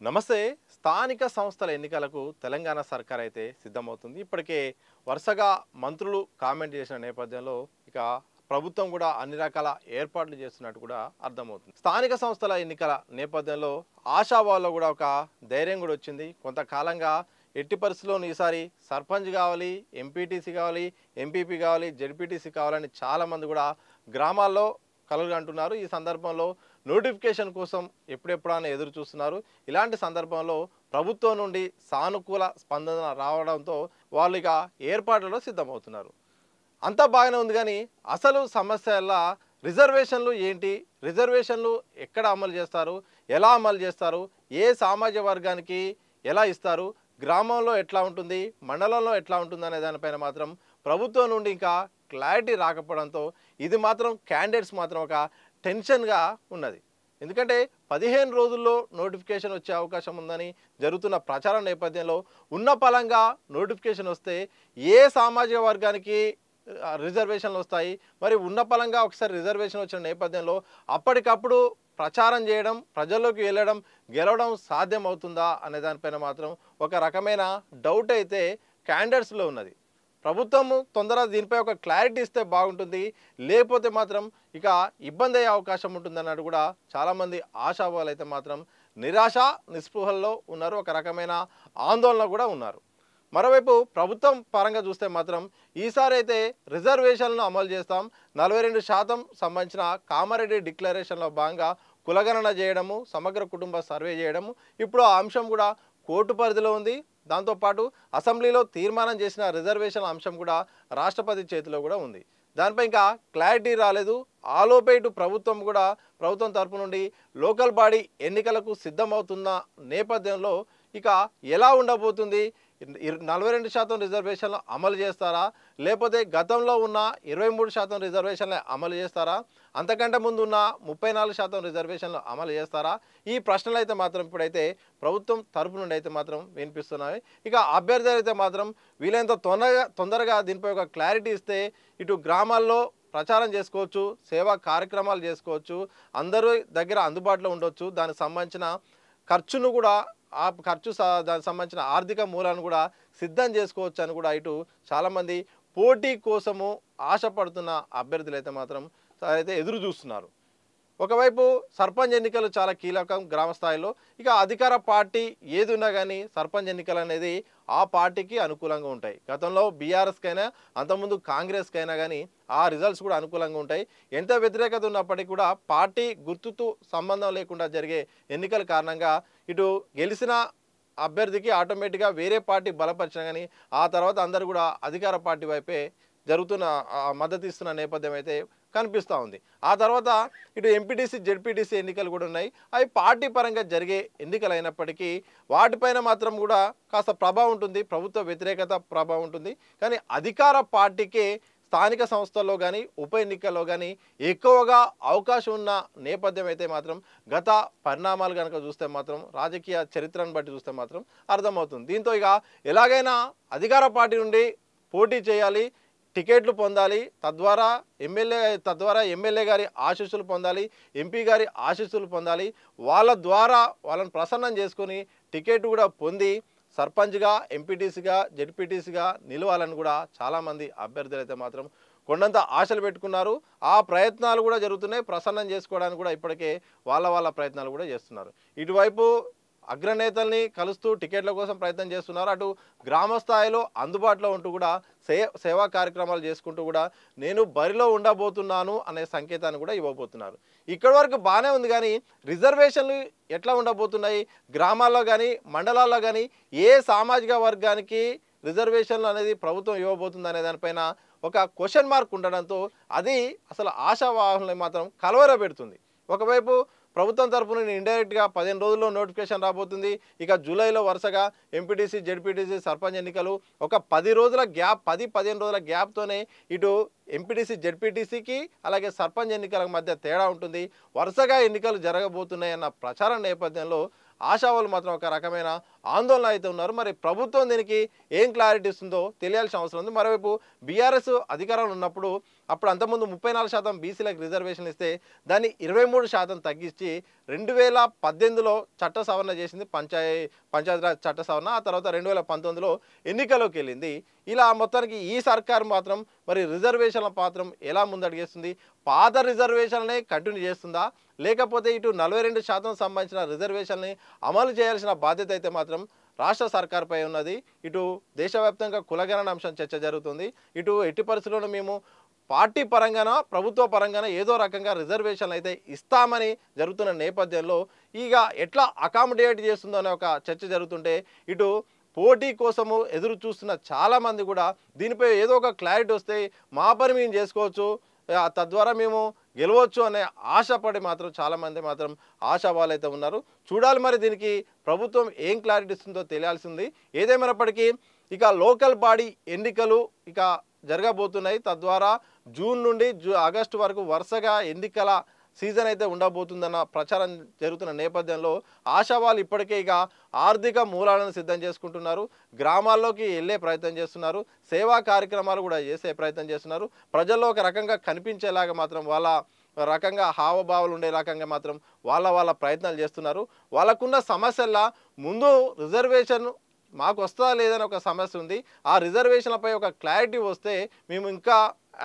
నమస్తే. స్థానిక సంస్థల ఎన్నికలకు తెలంగాణ సర్కార్ అయితే సిద్ధమవుతుంది. ఇప్పటికే వరుసగా మంత్రులు కామెంట్ చేసిన నేపథ్యంలో ఇక ప్రభుత్వం కూడా అన్ని రకాల ఏర్పాట్లు చేస్తున్నట్టు కూడా అర్థమవుతుంది. స్థానిక సంస్థల ఎన్నికల నేపథ్యంలో ఆశావాహుల్లో కూడా ఒక ధైర్యం కూడా వచ్చింది. కొంతకాలంగా ఎట్టి పరిస్థితుల్లోనూ ఈసారి సర్పంచ్ కావాలి, ఎంపీటీసీ కావాలి, ఎంపీపీ కావాలి, జెడ్పీటీసీ కావాలని చాలామంది కూడా గ్రామాల్లో కలగంటున్నారు. ఈ సందర్భంలో నోటిఫికేషన్ కోసం ఎప్పుడెప్పుడైనా ఎదురు చూస్తున్నారు. ఇలాంటి సందర్భంలో ప్రభుత్వం నుండి సానుకూల స్పందన రావడంతో వాళ్ళు ఇక ఏర్పాట్లలో సిద్ధమవుతున్నారు. అంతా బాగానే ఉంది, కానీ అసలు సమస్యల రిజర్వేషన్లు ఏంటి, రిజర్వేషన్లు ఎక్కడ అమలు చేస్తారు, ఎలా అమలు చేస్తారు, ఏ సామాజిక వర్గానికి ఎలా ఇస్తారు, గ్రామంలో ఎట్లా ఉంటుంది, మండలంలో ఎట్లా ఉంటుంది అనే దానిపైన మాత్రం ప్రభుత్వం నుండి ఇంకా క్లారిటీ రాకపోవడంతో ఇది మాత్రం క్యాండిడేట్స్ మాత్రం ఒక టెన్షన్గా ఉన్నది. ఎందుకంటే 15 రోజుల్లో నోటిఫికేషన్ వచ్చే అవకాశం ఉందని జరుగుతున్న ప్రచారం నేపథ్యంలో ఉన్న పలంగా నోటిఫికేషన్ వస్తే ఏ సామాజిక వర్గానికి రిజర్వేషన్లు వస్తాయి, మరి ఉన్న పలంగా ఒకసారి రిజర్వేషన్ వచ్చిన నేపథ్యంలో అప్పటికప్పుడు ప్రచారం చేయడం, ప్రజల్లోకి వెళ్ళడం, గెలవడం సాధ్యం అవుతుందా అనే దానిపైన మాత్రం ఒక రకమైన డౌట్ అయితే క్యాండిడేట్స్లో ఉన్నది. ప్రభుత్వము తొందరగా దీనిపై ఒక క్లారిటీ ఇస్తే బాగుంటుంది, లేకపోతే మాత్రం ఇక ఇబ్బంది అయ్యే అవకాశం ఉంటుందన్నట్టు కూడా చాలామంది ఆశావాహులు అయితే మాత్రం నిరాశ నిస్పృహల్లో ఉన్నారు. ఒక రకమైన ఆందోళన కూడా ఉన్నారు. మరోవైపు ప్రభుత్వం పరంగా చూస్తే మాత్రం ఈసారి అయితే రిజర్వేషన్లను అమలు చేస్తాం, 42% సంబంధించిన కామారెడ్డి డిక్లరేషన్లో భాగంగా కులగణన చేయడము, సమగ్ర కుటుంబ సర్వే చేయడము, ఇప్పుడు ఆ అంశం కూడా కోర్టు పరిధిలో ఉంది. దాంతోపాటు అసెంబ్లీలో తీర్మానం చేసిన రిజర్వేషన్ల అంశం కూడా రాష్ట్రపతి చేతిలో కూడా ఉంది. దానిపై ఇంకా క్లారిటీ రాలేదు. ఆలోపే ఇటు ప్రభుత్వం తరపు నుండి లోకల్ బాడీ ఎన్నికలకు సిద్ధమవుతున్న నేపథ్యంలో ఇక ఎలా ఉండబోతుంది, 42% రిజర్వేషన్లు అమలు చేస్తారా, లేకపోతే గతంలో ఉన్న 23% రిజర్వేషన్లు అమలు చేస్తారా, అంతకంటే ముందు ఉన్న 34% రిజర్వేషన్లు అమలు చేస్తారా, ఈ ప్రశ్నలు అయితే మాత్రం ఇప్పుడైతే ప్రభుత్వం తరపు నుండి అయితే మాత్రం వినిపిస్తున్నాయి. ఇక అభ్యర్థులు అయితే మాత్రం వీలైనంత తొందరగా దీనిపై ఒక క్లారిటీ ఇస్తే ఇటు గ్రామాల్లో ప్రచారం చేసుకోవచ్చు, సేవా కార్యక్రమాలు చేసుకోవచ్చు, అందరూ దగ్గర అందుబాటులో ఉండొచ్చు. దానికి సంబంధించిన ఖర్చును కూడా దానికి సంబంధించిన ఆర్థిక మూలాన్ని కూడా సిద్ధం చేసుకోవచ్చు అని కూడా ఇటు చాలామంది పోటీ కోసము ఆశపడుతున్న అభ్యర్థులు అయితే మాత్రం ఎదురు చూస్తున్నారు. ఒకవైపు సర్పంచ్ ఎన్నికలు చాలా కీలకం గ్రామ స్థాయిలో. ఇక అధికార పార్టీ ఏది ఉన్నా కానీ సర్పంచ్ ఎన్నికలు అనేది ఆ పార్టీకి అనుకూలంగా ఉంటాయి. గతంలో బీఆర్ఎస్కైనా అంతకుముందు కాంగ్రెస్కైనా కానీ ఆ రిజల్ట్స్ కూడా అనుకూలంగా ఉంటాయి. ఎంత వ్యతిరేకత ఉన్నప్పటికీ కూడా పార్టీ గుర్తుతో సంబంధం లేకుండా జరిగే ఎన్నికల కారణంగా ఇటు గెలిచిన అభ్యర్థికి ఆటోమేటిక్గా వేరే పార్టీ బలపరిచిన కానీ ఆ తర్వాత అందరూ కూడా అధికార పార్టీ వైపే జరుగుతున్న మద్దతు ఇస్తున్న నేపథ్యం అయితే కనిపిస్తూ ఉంది. ఆ తర్వాత ఇటు ఎంపీటీసీ జెడ్పీటీసీ ఎన్నికలు కూడా ఉన్నాయి. అవి పార్టీ పరంగా జరిగే ఎన్నికలు అయినప్పటికీ వాటిపైన మాత్రం కూడా కాస్త ప్రభావం ఉంటుంది, ప్రభుత్వ వ్యతిరేకత ప్రభావం ఉంటుంది. కానీ అధికార పార్టీకే స్థానిక సంస్థల్లో కానీ ఉప ఎన్నికల్లో కానీ ఎక్కువగా అవకాశం ఉన్న నేపథ్యం అయితే మాత్రం గత పరిణామాలు కనుక చూస్తే మాత్రం రాజకీయ చరిత్రను బట్టి చూస్తే మాత్రం అర్థమవుతుంది. దీంతో ఇక ఎలాగైనా అధికార పార్టీ నుండి పోటీ చేయాలి, టికెట్లు పొందాలి, తద్వారా ఎమ్మెల్యే గారి ఆశీస్సులు పొందాలి, ఎంపీ గారి ఆశీస్సులు పొందాలి, వాళ్ళ ద్వారా వాళ్ళని ప్రసన్నం చేసుకొని టికెట్ కూడా పొంది సర్పంచ్గా, ఎంపీటీసీగా, జెడ్పీటీసీగా నిలవాలని కూడా చాలామంది అభ్యర్థులు అయితే మాత్రం కొండంత ఆశలు పెట్టుకున్నారు. ఆ ప్రయత్నాలు కూడా జరుగుతున్నాయి. ప్రసన్నం చేసుకోవడానికి కూడా ఇప్పటికే వాళ్ళ ప్రయత్నాలు కూడా చేస్తున్నారు. ఇటువైపు అగ్రనేతల్ని కలుస్తూ టికెట్ల కోసం ప్రయత్నం చేస్తున్నారు. అటు గ్రామ స్థాయిలో అందుబాటులో ఉంటూ కూడా సేవా కార్యక్రమాలు చేసుకుంటూ కూడా నేను బరిలో ఉండబోతున్నాను అనే సంకేతాన్ని కూడా ఇవ్వబోతున్నారు. ఇక్కడి వరకు బాగానే ఉంది, కానీ రిజర్వేషన్లు ఎట్లా ఉండబోతున్నాయి, గ్రామాల్లో కానీ మండలాల్లో కానీ ఏ సామాజిక వర్గానికి రిజర్వేషన్లు అనేది ప్రభుత్వం ఇవ్వబోతుంది అనే దానిపైన ఒక క్వశ్చన్ మార్క్ ఉండడంతో అది అసలు ఆశావాహుల్ని మాత్రం కలవరపెడుతుంది. ఒకవైపు ప్రభుత్వం తరఫున ఇండైరెక్ట్గా 15 రోజుల్లో నోటిఫికేషన్ రాబోతుంది. ఇక జూలైలో వరుసగా ఎంపీటీసీ జెడ్పీటీసీ సర్పంచ్ ఎన్నికలు ఒక 10-15 రోజుల గ్యాప్తోనే ఇటు ఎంపీటీసీ జెడ్పీటీసీకి అలాగే సర్పంచ్ ఎన్నికల మధ్య తేడా ఉంటుంది. వరుసగా ఎన్నికలు జరగబోతున్నాయన్న ప్రచారం నేపథ్యంలో ఆశావాహులు మాత్రం ఒక రకమైన ఆందోళన అయితే ఉన్నారు. మరి ప్రభుత్వం దీనికి ఏం క్లారిటీ ఇస్తుందో తెలియాల్సిన అవసరం ఉంది. మరోవైపు బీఆర్ఎస్ అధికారంలో ఉన్నప్పుడు అప్పుడు అంతకుముందు 34% బీసీలకు రిజర్వేషన్లు ఇస్తే దాన్ని 23% తగ్గించి 2018లో చట్ట సవరణ చేసింది పంచాయతీరాజ్ చట్ట సవరణ. ఆ తర్వాత 2019లో ఎన్నికలోకి వెళ్ళింది. ఇలా మొత్తానికి ఈ సర్కారు మాత్రం మరి రిజర్వేషన్ల పాత్రం ఎలా ముందడుగేస్తుంది? పాత రిజర్వేషన్లనే కంటిన్యూ చేస్తుందా? లేకపోతే ఇటు 42% సంబంధించిన రిజర్వేషన్ని అమలు చేయాల్సిన బాధ్యత అయితే మాత్రం రాష్ట్ర సర్కార్పై ఉన్నది. ఇటు దేశవ్యాప్తంగా కులగణన అంశం చర్చ జరుగుతుంది. ఇటు ఎట్టి పరిస్థితుల్లోనూ మేము పార్టీ పరంగానో ప్రభుత్వ పరంగానో ఏదో రకంగా రిజర్వేషన్లు అయితే ఇస్తామని జరుగుతున్న నేపథ్యంలో ఇక ఎట్లా అకామిడేట్ చేస్తుందో అనే ఒక చర్చ జరుగుతుంటే ఇటు పోటీ కోసము ఎదురు చూస్తున్న చాలామంది కూడా దీనిపై ఏదో ఒక క్లారిటీ వస్తే మా పని మేము చేసుకోవచ్చు, తద్వారా మేము గెలవచ్చు అనే ఆశపడి మాత్రం చాలామంది మాత్రం ఆశావాళ్ళు అయితే ఉన్నారు. చూడాలి మరి దీనికి ప్రభుత్వం ఏం క్లారిటీ ఇస్తుందో తెలియాల్సింది. ఏదేమైనప్పటికీ ఇక లోకల్ బాడీ ఎన్నికలు ఇక జరగబోతున్నాయి. తద్వారా జూన్ నుండి ఆగస్టు వరకు వరుసగా ఎన్నికల సీజన్ అయితే ఉండబోతుందన్న ప్రచారం జరుగుతున్న నేపథ్యంలో ఆశావాళ్ళు ఇప్పటికే ఇక ఆర్థిక మూలాలను సిద్ధం చేసుకుంటున్నారు. గ్రామాల్లోకి వెళ్ళే ప్రయత్నం చేస్తున్నారు. సేవా కార్యక్రమాలు కూడా చేసే ప్రయత్నం చేస్తున్నారు. ప్రజల్లో ఒక రకంగా కనిపించేలాగా మాత్రం వాళ్ళ రకంగా హావభావాలు ఉండే రకంగా మాత్రం వాళ్ళ ప్రయత్నాలు చేస్తున్నారు. వాళ్ళకున్న సమస్యల్లా ముందు రిజర్వేషన్ మాకు వస్తుందా లేదని ఒక సమస్య ఉంది. ఆ రిజర్వేషన్లపై ఒక క్లారిటీ వస్తే మేము ఇంకా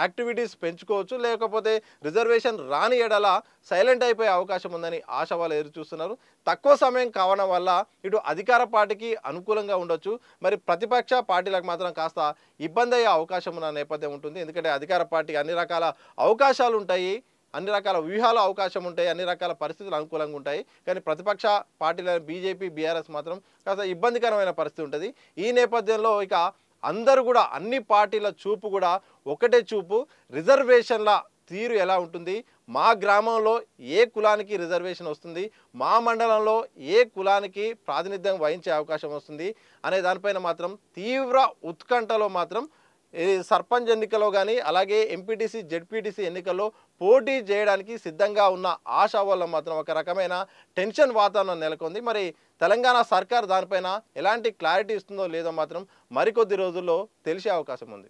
యాక్టివిటీస్ పెంచుకోవచ్చు, లేకపోతే రిజర్వేషన్ రాని ఎడల సైలెంట్ అయిపోయే అవకాశం ఉందని ఆశావాళ్ళు ఎదురు చూస్తున్నారు. తక్కువ సమయం కావడం వల్ల ఇటు అధికార పార్టీకి అనుకూలంగా ఉండొచ్చు, మరి ప్రతిపక్ష పార్టీలకు మాత్రం కాస్త ఇబ్బంది అయ్యే అవకాశం ఉన్న నేపథ్యం ఉంటుంది. ఎందుకంటే అధికార పార్టీకి అన్ని రకాల అవకాశాలు ఉంటాయి, అన్ని రకాల వ్యూహాల అవకాశం ఉంటాయి, అన్ని రకాల పరిస్థితులు అనుకూలంగా ఉంటాయి. కానీ ప్రతిపక్ష పార్టీలైన బీజేపీ బీఆర్ఎస్ మాత్రం కాస్త ఇబ్బందికరమైన పరిస్థితి ఉంటుంది. ఈ నేపథ్యంలో ఇక అందరూ కూడా అన్ని పార్టీల చూపు కూడా ఒకటే చూపు, రిజర్వేషన్ల తీరు ఎలా ఉంటుంది, మా గ్రామంలో ఏ కులానికి రిజర్వేషన్ వస్తుంది, మా మండలంలో ఏ కులానికి ప్రాతినిధ్యం వహించే అవకాశం వస్తుంది అనే దానిపైన మాత్రం తీవ్ర ఉత్కంఠలో మాత్రం సర్పంచ్ ఎన్నికల్లో కానీ అలాగే ఎంపీటీసీ జెడ్పీటీసీ ఎన్నికల్లో పోటీ చేయడానికి సిద్ధంగా ఉన్న ఆశావాళ్ళ మాత్రం ఒక రకమైన టెన్షన్ వాతావరణం నెలకొంది. మరి తెలంగాణ సర్కార్ దానిపైన ఎలాంటి క్లారిటీ ఇస్తుందో లేదో మాత్రం మరికొద్ది రోజుల్లో తెలిసే అవకాశం ఉంది.